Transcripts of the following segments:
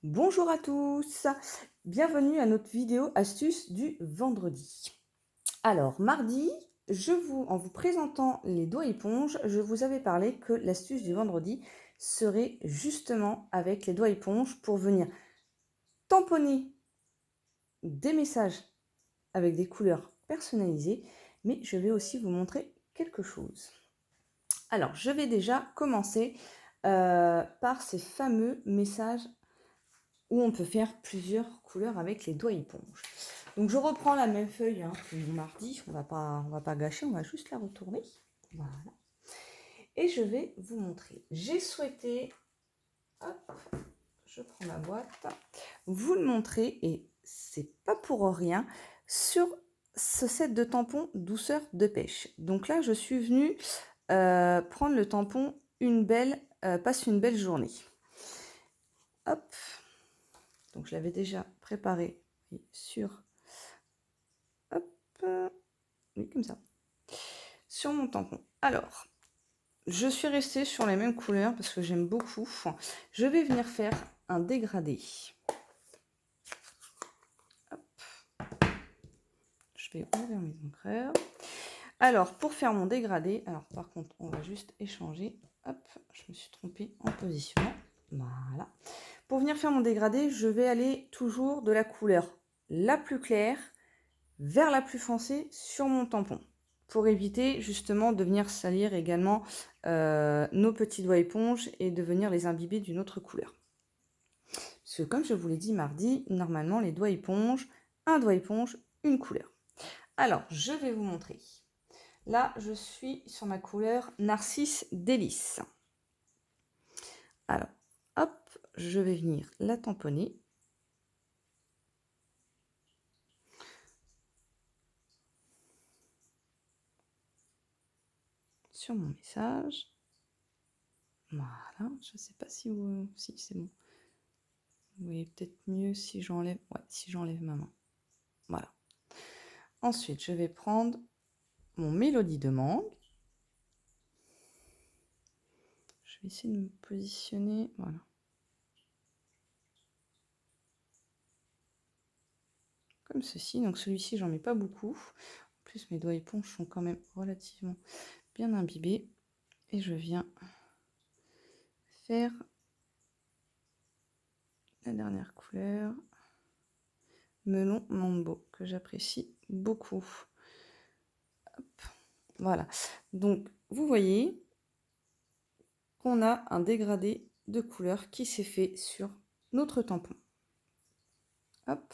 Bonjour à tous, bienvenue à notre vidéo astuce du vendredi. Alors mardi, en vous présentant les doigts éponges, je vous avais parlé que l'astuce du vendredi serait justement avec les doigts éponges pour venir tamponner des messages avec des couleurs personnalisées, mais je vais aussi vous montrer quelque chose. Alors je vais déjà commencer par ces fameux messages où on peut faire plusieurs couleurs avec les doigts éponges. Donc je reprends la même feuille que mon mardi, on va pas gâcher, on va juste la retourner. Voilà. Et je vais vous montrer. J'ai souhaité, hop, je prends ma boîte, vous le montrer, et c'est pas pour rien, sur ce set de tampons douceur de pêche. Donc là, je suis venue prendre le tampon passe une belle journée. Hop. Donc je l'avais déjà préparé sur, hop, oui, comme ça, sur mon tampon. Alors, je suis restée sur les mêmes couleurs parce que j'aime beaucoup. Je vais venir faire un dégradé. Hop. Je vais ouvrir mes encreurs. Alors, pour faire mon dégradé, alors par contre, on va juste échanger. Hop, je me suis trompée en positionnant. Voilà. Pour venir faire mon dégradé, je vais aller toujours de la couleur la plus claire vers la plus foncée sur mon tampon, pour éviter justement de venir salir également nos petits doigts éponges et de venir les imbiber d'une autre couleur. Parce que comme je vous l'ai dit mardi, normalement les doigts éponges, un doigt éponge, une couleur. Alors, je vais vous montrer. Là, je suis sur ma couleur Narcisse Délice. Alors, hop, je vais venir la tamponner. Sur mon message. Voilà, je ne sais pas si c'est bon. Vous voyez peut-être mieux si j'enlève, ouais, si j'enlève ma main. Voilà. Ensuite, je vais prendre mon mélodie de mangue. Je vais essayer de me positionner, voilà. Comme ceci. Donc celui-ci, j'en mets pas beaucoup. En plus, mes doigts éponges sont quand même relativement bien imbibés. Et je viens faire la dernière couleur. Melon Mambo, que j'apprécie beaucoup. Hop. Voilà. Donc, vous voyez qu'on a un dégradé de couleur qui s'est fait sur notre tampon. Hop.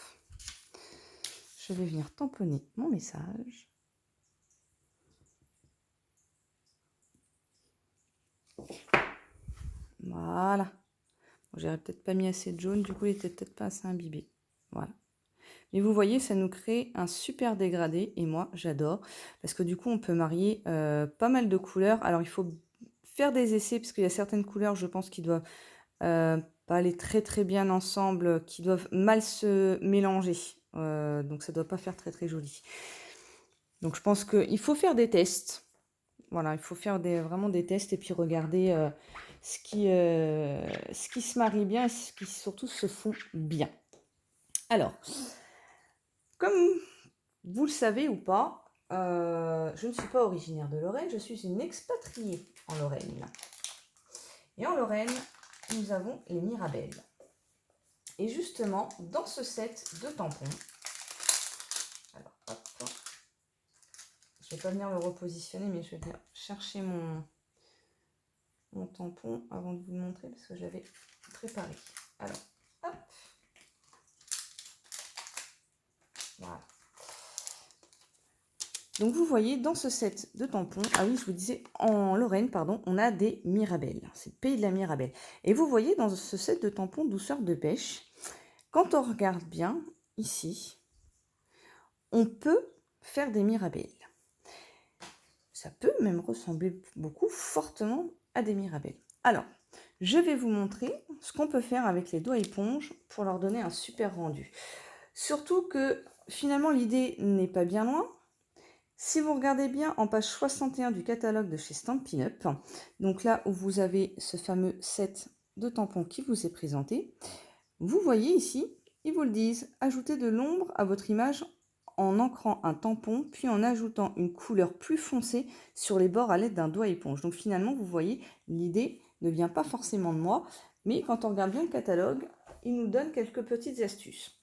Je vais venir tamponner mon message. Voilà. Bon, j'aurais peut-être pas mis assez de jaune, du coup il était peut-être pas assez imbibé. Voilà. Mais vous voyez, ça nous crée un super dégradé, et moi j'adore, parce que du coup on peut marier pas mal de couleurs. Alors il faut faire des essais, parce qu'il y a certaines couleurs, je pense, qui doivent pas aller très très bien ensemble, qui doivent mal se mélanger. Donc ça doit pas faire très très joli. Donc je pense qu'il faut faire des tests. Voilà, il faut faire vraiment des tests et puis regarder ce qui se marie bien et ce qui surtout se font bien. Alors, comme vous le savez ou pas, je ne suis pas originaire de Lorraine, je suis une expatriée en Lorraine. Et en Lorraine, nous avons les Mirabelles. Et justement, dans ce set de tampons, alors hop, je ne vais pas venir le repositionner, mais je vais venir chercher mon tampon avant de vous le montrer parce que j'avais préparé. Alors, hop, voilà. Donc vous voyez, dans ce set de tampons, ah oui, je vous disais, en Lorraine, pardon, on a des Mirabelles. C'est le pays de la Mirabelle. Et vous voyez, dans ce set de tampons douceur de pêche, quand on regarde bien, ici, on peut faire des Mirabelles. Ça peut même ressembler beaucoup, fortement, à des Mirabelles. Alors, je vais vous montrer ce qu'on peut faire avec les doigts éponges pour leur donner un super rendu. Surtout que, finalement, l'idée n'est pas bien loin. Si vous regardez bien en page 61 du catalogue de chez Stampin' Up, donc là où vous avez ce fameux set de tampons qui vous est présenté, Vous voyez ici, ils vous le disent, ajoutez de l'ombre à votre image en ancrant un tampon, puis en ajoutant une couleur plus foncée sur les bords à l'aide d'un doigt éponge. Donc finalement, vous voyez, l'idée ne vient pas forcément de moi, mais quand on regarde bien le catalogue, il nous donne quelques petites astuces.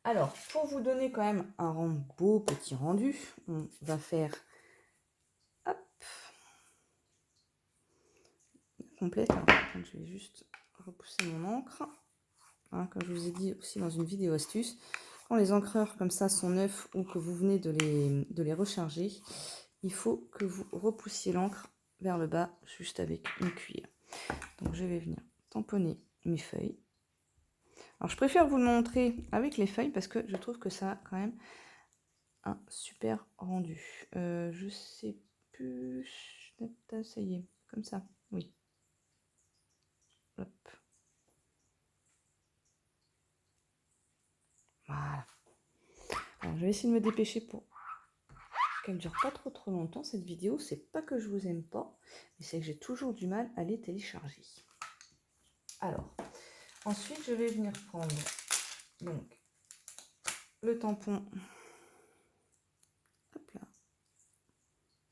Alors, pour vous donner quand même un beau petit rendu, on va faire hop, complète. Alors, je vais juste repousser mon encre. Hein, comme je vous ai dit aussi dans une vidéo astuce, quand les encreurs comme ça sont neufs ou que vous venez de les recharger, il faut que vous repoussiez l'encre vers le bas juste avec une cuillère. Donc je vais venir tamponner mes feuilles. Alors je préfère vous le montrer avec les feuilles parce que je trouve que ça a quand même un super rendu. Je sais plus, ça y est, comme ça, oui. Hop. Voilà. Alors je vais essayer de me dépêcher pour qu'elle ne dure pas trop longtemps cette vidéo. C'est pas que je vous aime pas, mais c'est que j'ai toujours du mal à les télécharger. Alors, ensuite je vais venir prendre donc le tampon, hop là,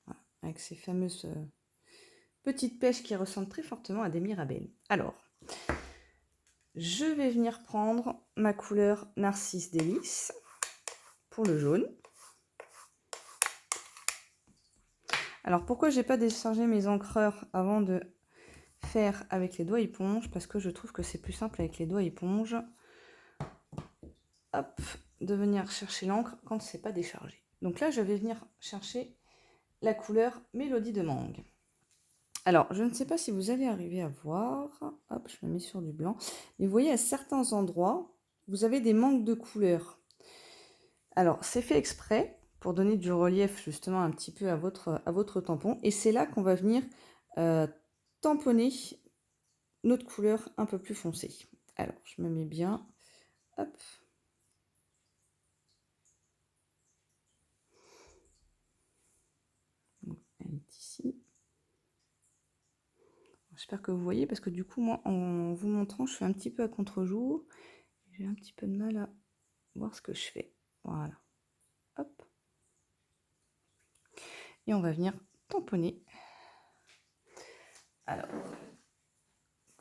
voilà, avec ces fameuses petites pêches qui ressemblent très fortement à des mirabelles. Alors, je vais venir prendre ma couleur Narcisse Délice pour le jaune. Alors pourquoi j'ai pas déchargé mes encreurs avant de faire avec les doigts éponges? Parce que je trouve que c'est plus simple avec les doigts éponges. Hop, de venir chercher l'encre quand c'est pas déchargé. Donc là, je vais venir chercher la couleur Mélodie de Mangue. Alors, je ne sais pas si vous allez arriver à voir. Hop, je me mets sur du blanc. Mais vous voyez, à certains endroits, vous avez des manques de couleurs. Alors, c'est fait exprès pour donner du relief justement un petit peu à votre tampon. Et c'est là qu'on va venir tamponner notre couleur un peu plus foncée. Alors, je me mets bien. Hop. Elle est ici. J'espère que vous voyez, parce que du coup, moi, en vous montrant, je fais un petit peu à contre-jour. J'ai un petit peu de mal à voir ce que je fais. Voilà. Hop. Et on va venir tamponner. Alors,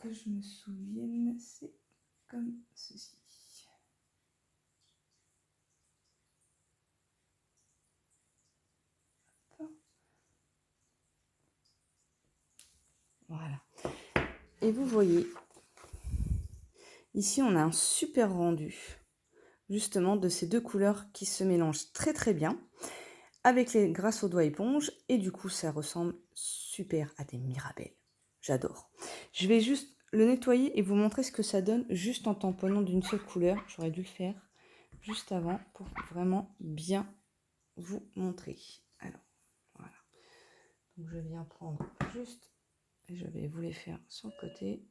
que je me souvienne, c'est comme ceci. Hop. Voilà. Et vous voyez, ici, on a un super rendu, justement, de ces deux couleurs qui se mélangent très bien grâce aux doigts éponge. Et du coup, ça ressemble super à des mirabelles. J'adore. Je vais juste le nettoyer et vous montrer ce que ça donne juste en tamponnant d'une seule couleur. J'aurais dû le faire juste avant pour vraiment bien vous montrer. Alors, voilà. Donc, je viens prendre juste, et je vais vous les faire sur le côté.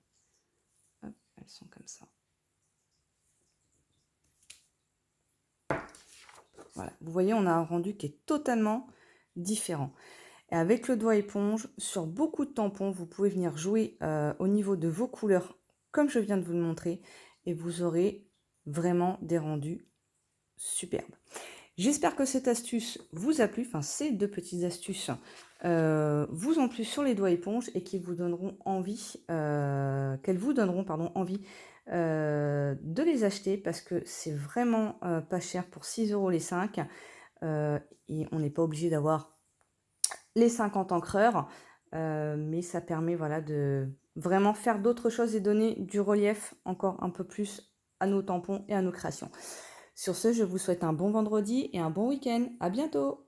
Hop, elles sont comme ça. Voilà, vous voyez, on a un rendu qui est totalement différent. Et avec le doigt éponge, sur beaucoup de tampons, vous pouvez venir jouer au niveau de vos couleurs, comme je viens de vous le montrer, et vous aurez vraiment des rendus superbes. J'espère que cette astuce vous a plu, enfin ces deux petites astuces vous ont plu sur les doigts éponges et qui vous donneront envie, qu'elles vous donneront envie de les acheter parce que c'est vraiment pas cher pour 6 € les 5 et on n'est pas obligé d'avoir les 50 encreurs, mais ça permet voilà, de vraiment faire d'autres choses et donner du relief encore un peu plus à nos tampons et à nos créations. Sur ce, je vous souhaite un bon vendredi et un bon week-end. À bientôt!